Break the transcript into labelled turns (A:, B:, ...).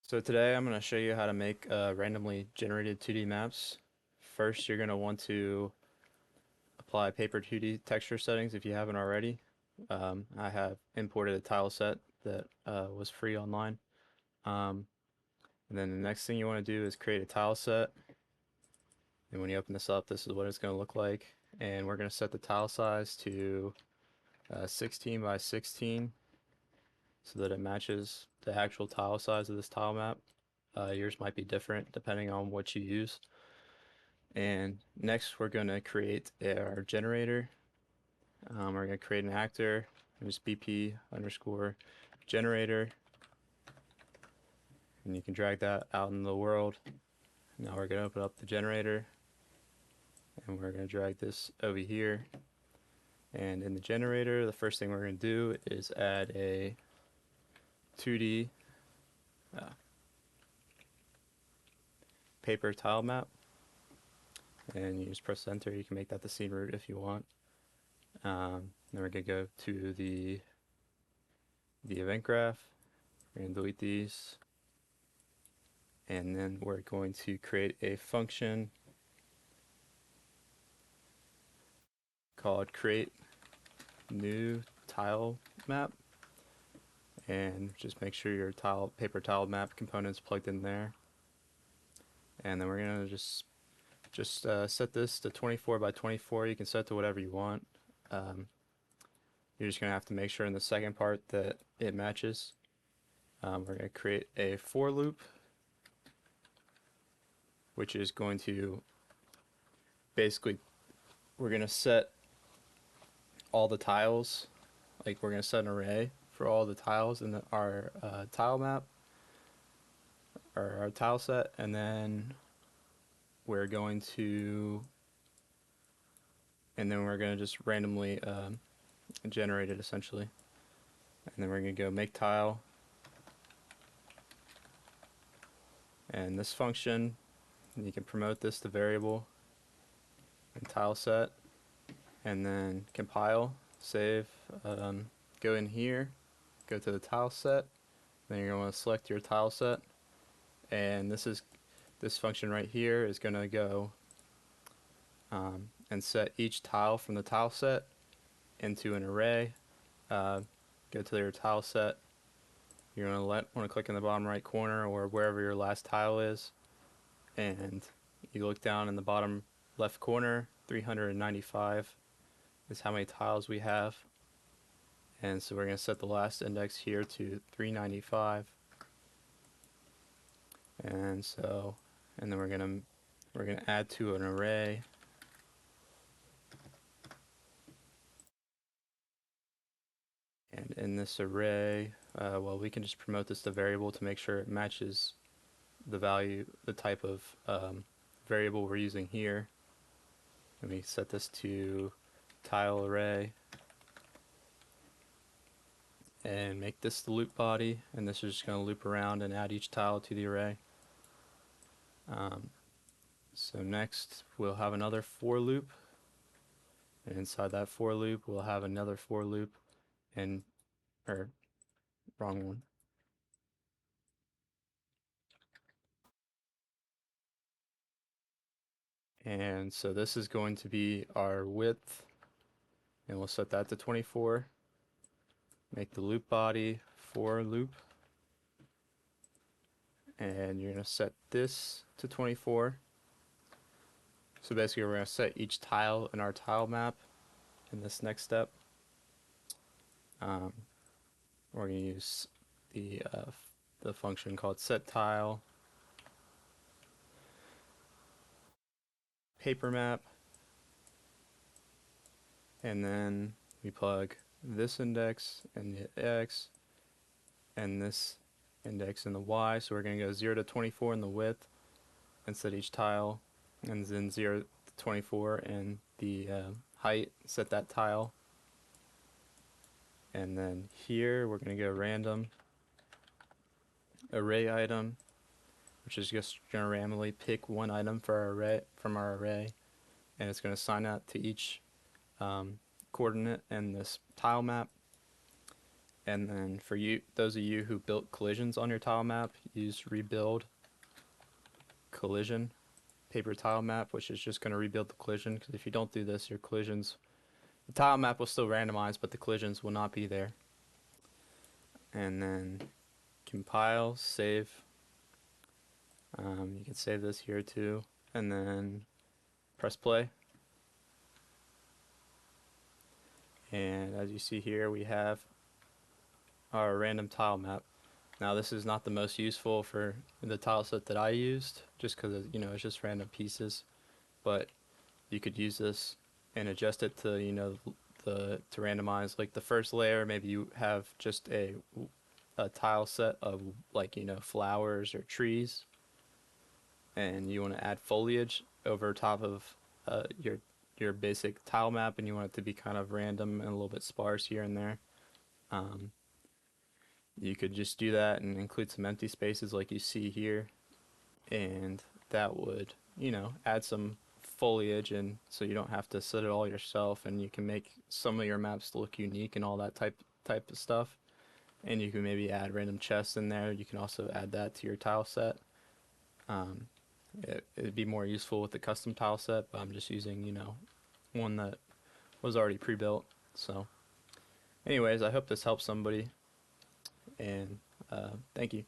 A: So today I'm going to show you how to make randomly generated 2D maps. First, you're going to want to apply paper 2D texture settings if you haven't already. I have imported a tile set that was free online. Um, and then the next thing you want to do is create a tile set. And when you open this up, this is what it's going to look like. And we're going to set the tile size to 16 by 16 so that it matches the actual tile size of this tile map. Yours might be different depending on what you use. And next we're going to create our generator. We're going to create an actor. There's BP underscore generator. And you can drag that out in the world. Now we're going to open up the generator. And we're going to drag this over here. And in the generator, the first thing we're going to do is add a 2D uh, paper tile map. And you just press enter. You can make that the scene root if you want. Then we're going to go to the event graph. We're going to delete these. And then we're going to create a function called create new tile map, and just make sure your paper tile map components plugged in there. And then we're gonna just set this to 24 by 24. You can set to whatever you want. You're just gonna have to make sure in the second part that it matches. We're gonna create a for loop, which is going to basically, we're gonna set all the tiles, like we're going to set an array for all the tiles in our tile map or our tile set, and then we're going to just randomly generate it essentially. And then we're going to go make tile, and this function, you can promote this to variable and tile set, and then compile, save, go in here, go to the tile set, then you're going to want to select your tile set, and this function right here is going to go and set each tile from the tile set into an array. Go to your tile set. You're going to want to click in the bottom right corner or wherever your last tile is, and you look down in the bottom left corner. 395 is how many tiles we have, and so we're going to set the last index here to 395, and then we're going to add to an array. And in this array, well, we can just promote this to variable to make sure it matches the value, the type of variable we're using here. Let me set this to tile array and make this the loop body, and this is just going to loop around and add each tile to the array. So next we'll have another for loop, and inside that for loop we'll have another for loop, and or wrong one. And so this is going to be our width, and we'll set that to 24. Make the loop body for loop, and you're going to set this to 24. So basically we're going to set each tile in our tile map in this next step. We're going to use the function called set tile paper map, and then we plug this index in the x and this index in the y. So we're going to go 0 to 24 in the width and set each tile, and then 0 to 24 in the height, set that tile. And then here we're going to go random array item, which is just going to randomly pick one item for our array from our array, and it's going to assign that to each coordinate in this tile map. And then for you, those of you who built collisions on your tile map, use rebuild collision paper tile map, which is just going to rebuild the collision. Because if you don't do this, your collisions, the tile map will still randomize, but the collisions will not be there. And then compile, save. You can save this here too, and then press play. And as you see here, we have our random tile map. Now this is not the most useful for the tile set that I used, just because it's just random pieces. But you could use this and adjust it to to randomize like the first layer. Maybe you have just a tile set of like flowers or trees, and you want to add foliage over top of your basic tile map, and you want it to be kind of random and a little bit sparse here and there. Um, you could just do that and include some empty spaces like you see here, and that would add some foliage, and so you don't have to set it all yourself, and you can make some of your maps look unique and all that type of stuff. And you can maybe add random chests in there. You can also add that to your tile set. um, it'd be more useful with the custom tile set, but I'm just using one that was already pre-built. So anyways, I hope this helps somebody, and thank you.